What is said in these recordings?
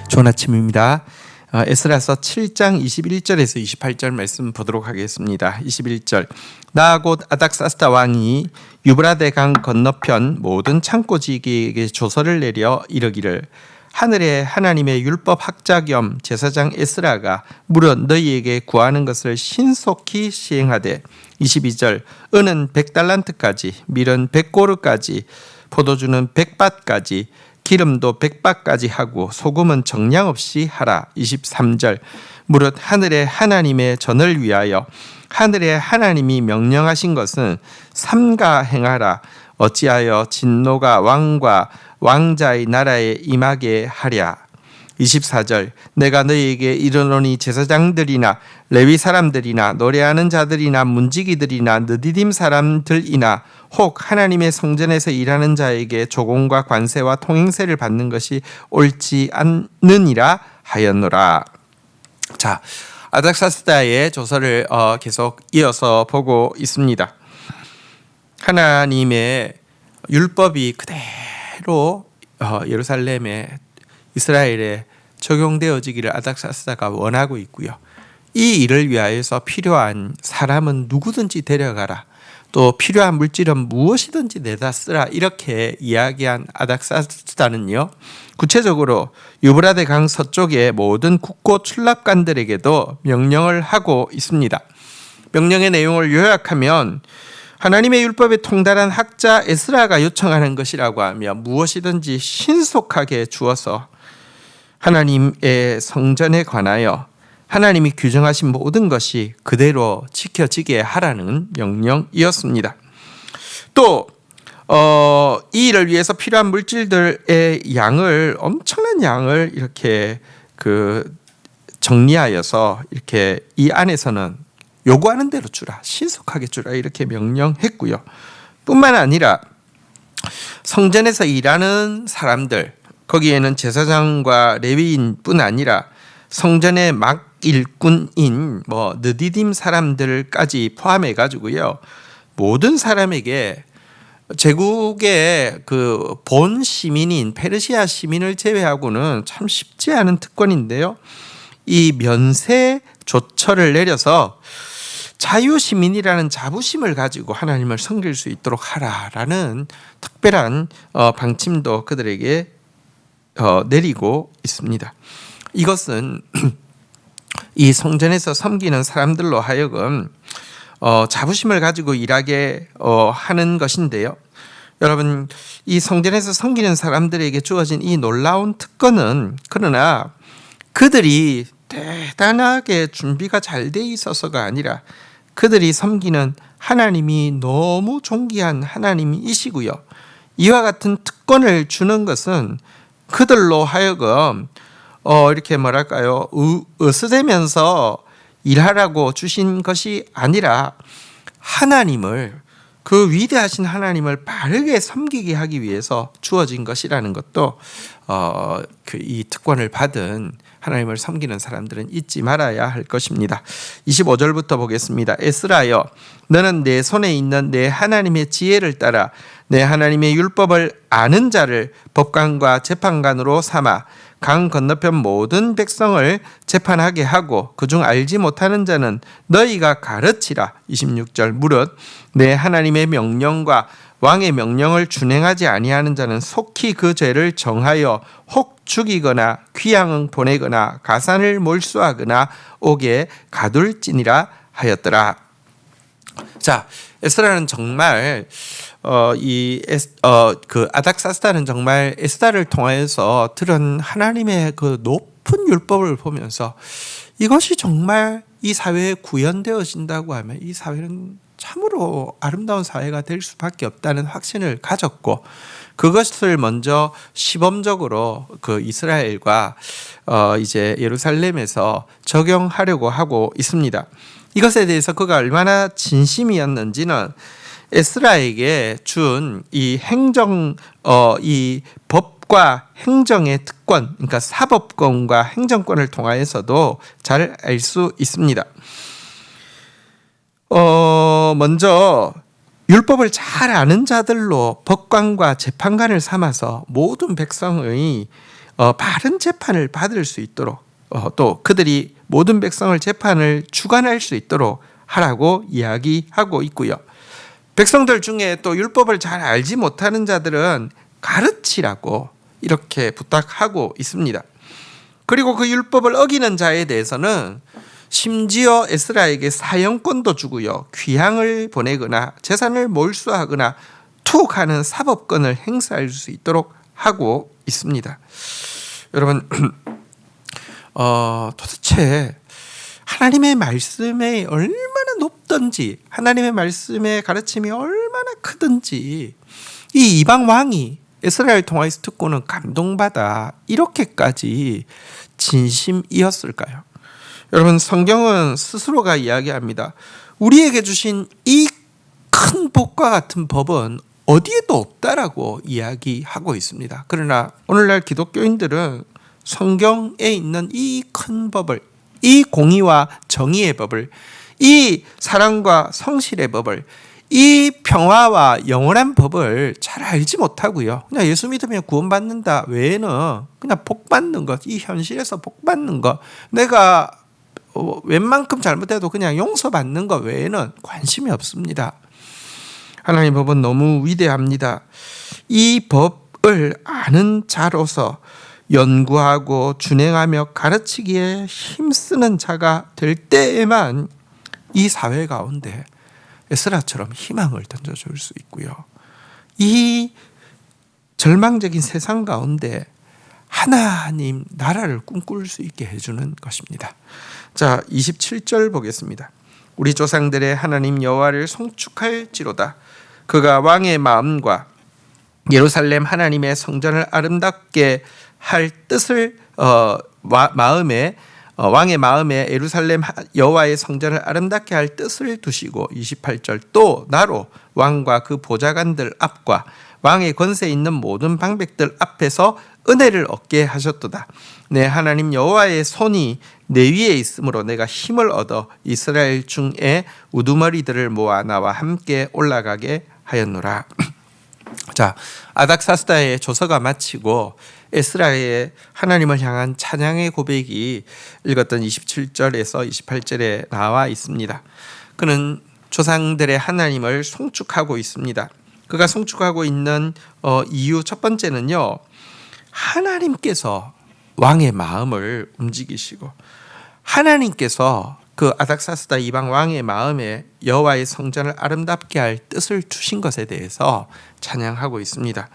좋은 아침입니다. 에스라서 7장 21절에서 28절 말씀 보도록 하겠습니다. 21절 나 곧 아닥사스다 왕이 유브라데 강 건너편 모든 창고지기에게 조서를 내려 이르기를 하늘의 하나님의 율법 학자 겸 제사장 에스라가 무릇 너희에게 구하는 것을 신속히 시행하되 22절 은은 100달란트까지 밀은 100고르까지 포도주는 100밭까지 기름도 100바까지 하고 소금은 정량 없이 하라. 23절 무릇 하늘의 하나님의 전을 위하여 하늘의 하나님이 명령하신 것은 삼가 행하라. 어찌하여 진노가 왕과 왕자의 나라에 임하게 하랴. 24절 내가 너희에게 이르노니 제사장들이나 레위 사람들이나 노래하는 자들이나 문지기들이나 느디딤 사람들이나 혹 하나님의 성전에서 일하는 자에게 조공과 관세와 통행세를 받는 것이 옳지 않느니라 하였노라. 자, 아닥사스다의 조서를 계속 이어서 보고 있습니다. 하나님의 율법이 그대로 예루살렘에 이스라엘에 적용되어지기를 아닥사스다가 원하고 있고요. 이 일을 위하여서 필요한 사람은 누구든지 데려가라. 또 필요한 물질은 무엇이든지 내다 쓰라. 이렇게 이야기한 아닥사스다는요. 구체적으로 유브라데 강 서쪽의 모든 국고 출납관들에게도 명령을 하고 있습니다. 명령의 내용을 요약하면 하나님의 율법에 통달한 학자 에스라가 요청하는 것이라고 하면 무엇이든지 신속하게 주어서 하나님의 성전에 관하여 하나님이 규정하신 모든 것이 그대로 지켜지게 하라는 명령이었습니다. 또 이 일을 위해서 필요한 물질들의 양을 엄청난 양을 이렇게 정리하여서 이렇게 이 안에서는 요구하는 대로 주라, 신속하게 주라 이렇게 명령했고요. 뿐만 아니라 성전에서 일하는 사람들, 거기에는 제사장과 레위인뿐 아니라 성전의 막 일꾼인 느디딤 사람들까지 포함해 가지고요. 모든 사람에게 제국의 본 시민인 페르시아 시민을 제외하고는 참 쉽지 않은 특권인데요. 이 면세 조처를 내려서 자유시민이라는 자부심을 가지고 하나님을 섬길 수 있도록 하라라는 특별한 방침도 그들에게 내리고 있습니다. 이것은 이 성전에서 섬기는 사람들로 하여금 자부심을 가지고 일하게 하는 것인데요. 여러분, 이 성전에서 섬기는 사람들에게 주어진 이 놀라운 특권은 그러나 그들이 대단하게 준비가 잘 돼 있어서가 아니라 그들이 섬기는 하나님이 너무 존귀한 하나님이시고요. 이와 같은 특권을 주는 것은 그들로 하여금 이렇게 으스대면서 일하라고 주신 것이 아니라 하나님을, 그 위대하신 하나님을 바르게 섬기게 하기 위해서 주어진 것이라는 것도 이 특권을 받은 하나님을 섬기는 사람들은 잊지 말아야 할 것입니다. 25절부터 보겠습니다. 에스라여, 너는 내 손에 있는 내 하나님의 지혜를 따라 내 하나님의 율법을 아는 자를 법관과 재판관으로 삼아 강 건너편 모든 백성을 재판하게 하고 그중 알지 못하는 자는 너희가 가르치라. 26절 무릇 내 하나님의 명령과 왕의 명령을 준행하지 아니하는 자는 속히 그 죄를 정하여 혹 죽이거나 귀양을 보내거나 가산을 몰수하거나 옥에 가둘지니라 하였더라. 자, 에스라는 정말 아닥사스다는 정말 에스라를 통해서 들은 하나님의 그 높은 율법을 보면서 이것이 정말 이 사회에 구현되어진다고 하면 이 사회는 참으로 아름다운 사회가 될 수밖에 없다는 확신을 가졌고, 그것을 먼저 시범적으로 이스라엘과 이제 예루살렘에서 적용하려고 하고 있습니다. 이것에 대해서 그가 얼마나 진심이었는지는 에스라에게 준 이 이 법과 행정의 특권, 그러니까 사법권과 행정권을 통하여서도 잘 알 수 있습니다. 먼저 율법을 잘 아는 자들로 법관과 재판관을 삼아서 모든 백성의 바른 재판을 받을 수 있도록 또 그들이 모든 백성을 재판을 주관할 수 있도록 하라고 이야기하고 있고요. 백성들 중에 또 율법을 잘 알지 못하는 자들은 가르치라고 이렇게 부탁하고 있습니다. 그리고 그 율법을 어기는 자에 대해서는 심지어 에스라에게 사형권도 주고요. 귀향을 보내거나 재산을 몰수하거나 투옥하는 사법권을 행사할 수 있도록 하고 있습니다. 여러분, 도대체 하나님의 말씀이 얼마나 높든지, 하나님의 말씀의 가르침이 얼마나 크든지 이 이방 왕이 에스라엘 통하여서 듣고는 감동받아 이렇게까지 진심이었을까요? 여러분, 성경은 스스로가 이야기합니다. 우리에게 주신 이 큰 복과 같은 법은 어디에도 없다라고 이야기하고 있습니다. 그러나 오늘날 기독교인들은 성경에 있는 이 큰 법을, 이 공의와 정의의 법을, 이 사랑과 성실의 법을, 이 평화와 영원한 법을 잘 알지 못하고요. 그냥 예수 믿으면 구원받는다 외에는 그냥 복 받는 것, 이 현실에서 복 받는 것, 내가 웬만큼 잘못해도 그냥 용서받는 것 외에는 관심이 없습니다. 하나님의 법은 너무 위대합니다. 이 법을 아는 자로서 연구하고 준행하며 가르치기에 힘쓰는 자가 될 때에만 이 사회 가운데 에스라처럼 희망을 던져줄 수 있고요. 이 절망적인 세상 가운데 하나님 나라를 꿈꿀 수 있게 해주는 것입니다. 자, 27절 보겠습니다. 우리 조상들의 하나님 여호와를 송축할지로다. 그가 왕의 마음과 예루살렘 하나님의 성전을 아름답게 할 뜻을 왕의 마음에 예루살렘 여호와의 성전을 아름답게 할 뜻을 두시고 28절 또 나로 왕과 그 보좌관들 앞과 왕의 권세 있는 모든 방백들 앞에서 은혜를 얻게 하셨도다. 내 하나님 여호와의 손이 내 위에 있으므로 내가 힘을 얻어 이스라엘 중에 우두머리들을 모아 나와 함께 올라가게 하였노라. 자, 아닥사스다의 조서가 마치고 에스라의 하나님을 향한 찬양의 고백이 읽었던 27절에서 28절에 나와 있습니다. 그는 조상들의 하나님을 송축하고 있습니다. 그가 송축하고 있는 이유 첫 번째는요, 하나님께서 왕의 마음을 움직이시고 하나님께서 그 아닥사스다 이방 왕의 마음에 여호와의 성전을 아름답게 할 뜻을 두신 것에 대해서 찬양하고 있습니다.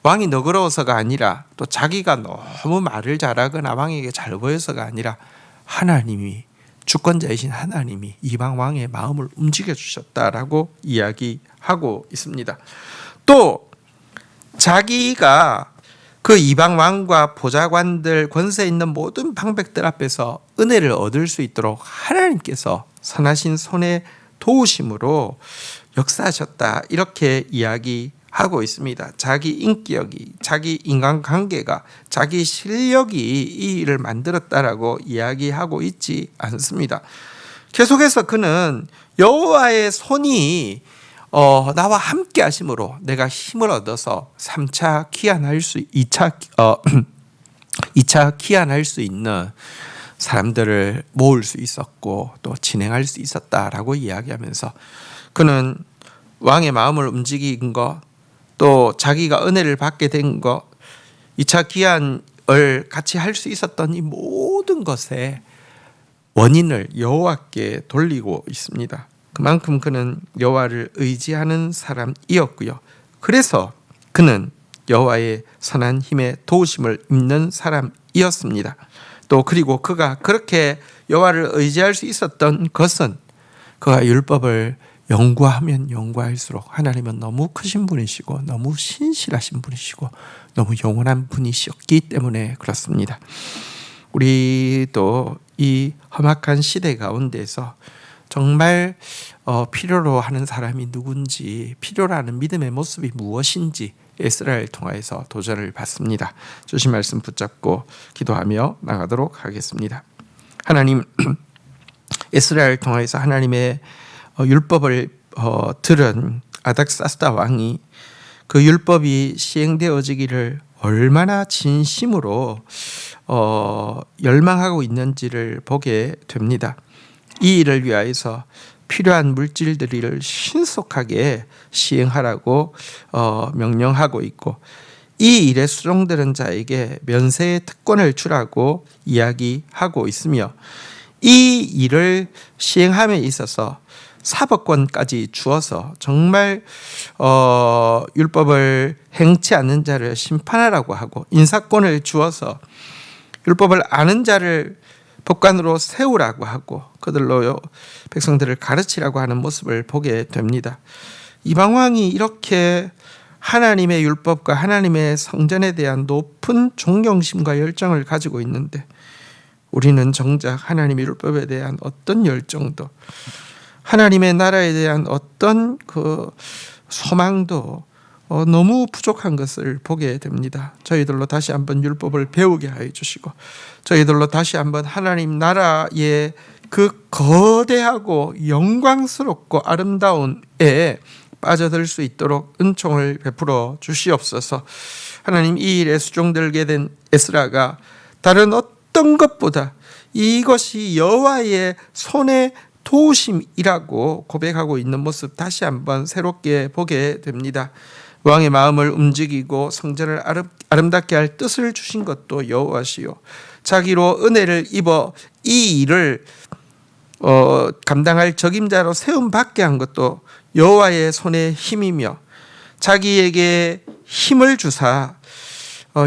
왕이 너그러워서가 아니라 또 자기가 너무 말을 잘하거나 왕에게 잘 보여서가 아니라 하나님이, 주권자이신 하나님이 이방 왕의 마음을 움직여 주셨다라고 이야기하고 있습니다. 또 자기가 그 이방 왕과 보좌관들, 권세 있는 모든 방백들 앞에서 은혜를 얻을 수 있도록 하나님께서 선하신 손의 도우심으로 역사하셨다, 이렇게 이야기하고 있습니다. 자기 인격이, 자기 인간관계가, 자기 실력이 이 일을 만들었다라고 이야기하고 있지 않습니다. 계속해서 그는 여호와의 손이 나와 함께 하심으로 내가 힘을 얻어서 2차 귀환할 수 있는 사람들을 모을 수 있었고 또 진행할 수 있었다라고 이야기하면서 그는 왕의 마음을 움직인 것, 또 자기가 은혜를 받게 된 것, 2차 귀환을 같이 할 수 있었던 이 모든 것의 원인을 여호와께 돌리고 있습니다. 그만큼 그는 여호와를 의지하는 사람이었고요. 그래서 그는 여호와의 선한 힘의 도우심을 입는 사람이었습니다. 또 그리고 그가 그렇게 여호와를 의지할 수 있었던 것은 그가 율법을 연구하면 연구할수록 하나님은 너무 크신 분이시고 너무 신실하신 분이시고 너무 영원한 분이셨기 때문에 그렇습니다. 우리도 이 험악한 시대 가운데서 정말 필요로 하는 사람이 누군지, 필요로 하는 믿음의 모습이 무엇인지 에스라를 통하여서 도전을 받습니다. 주신 말씀 붙잡고 기도하며 나가도록 하겠습니다. 하나님, 에스라를 통하여서 하나님의 율법을 들은 아닥사스다 왕이 그 율법이 시행되어지기를 얼마나 진심으로 열망하고 있는지를 보게 됩니다. 이 일을 위하여서 필요한 물질들을 신속하게 시행하라고 명령하고 있고, 이 일에 수종되는 자에게 면세의 특권을 주라고 이야기하고 있으며, 이 일을 시행함에 있어서 사법권까지 주어서 정말 율법을 행치 않는 자를 심판하라고 하고, 인사권을 주어서 율법을 아는 자를 법관으로 세우라고 하고 그들로 백성들을 가르치라고 하는 모습을 보게 됩니다. 이방 왕이 이렇게 하나님의 율법과 하나님의 성전에 대한 높은 존경심과 열정을 가지고 있는데, 우리는 정작 하나님의 율법에 대한 어떤 열정도, 하나님의 나라에 대한 어떤 그 소망도 너무 부족한 것을 보게 됩니다. 저희들로 다시 한번 율법을 배우게 하여 주시고, 저희들로 다시 한번 하나님 나라의 그 거대하고 영광스럽고 아름다운 에 빠져들 수 있도록 은총을 베풀어 주시옵소서. 하나님, 이 일에 수종들게 된 에스라가 다른 어떤 것보다 이것이 여호와의 손에 도우심이라고 고백하고 있는 모습 다시 한번 새롭게 보게 됩니다. 왕의 마음을 움직이고 성전을 아름답게 할 뜻을 주신 것도 여호와시요, 자기로 은혜를 입어 이 일을 감당할 적임자로 세움받게 한 것도 여호와의 손의 힘이며, 자기에게 힘을 주사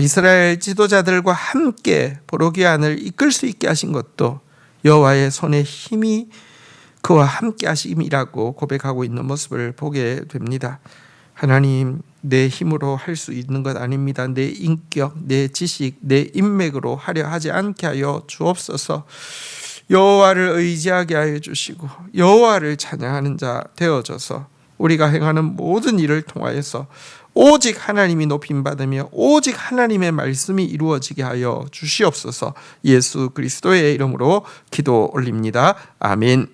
이스라엘 지도자들과 함께 보로기안을 이끌 수 있게 하신 것도 여호와의 손의 힘이 그와 함께 하심이라고 고백하고 있는 모습을 보게 됩니다. 하나님, 내 힘으로 할 수 있는 것 아닙니다. 내 인격, 내 지식, 내 인맥으로 하려 하지 않게 하여 주옵소서. 여호와를 의지하게 하여 주시고 여호와를 찬양하는 자 되어져서 우리가 행하는 모든 일을 통하여서 오직 하나님이 높임받으며 오직 하나님의 말씀이 이루어지게 하여 주시옵소서. 예수 그리스도의 이름으로 기도 올립니다. 아멘.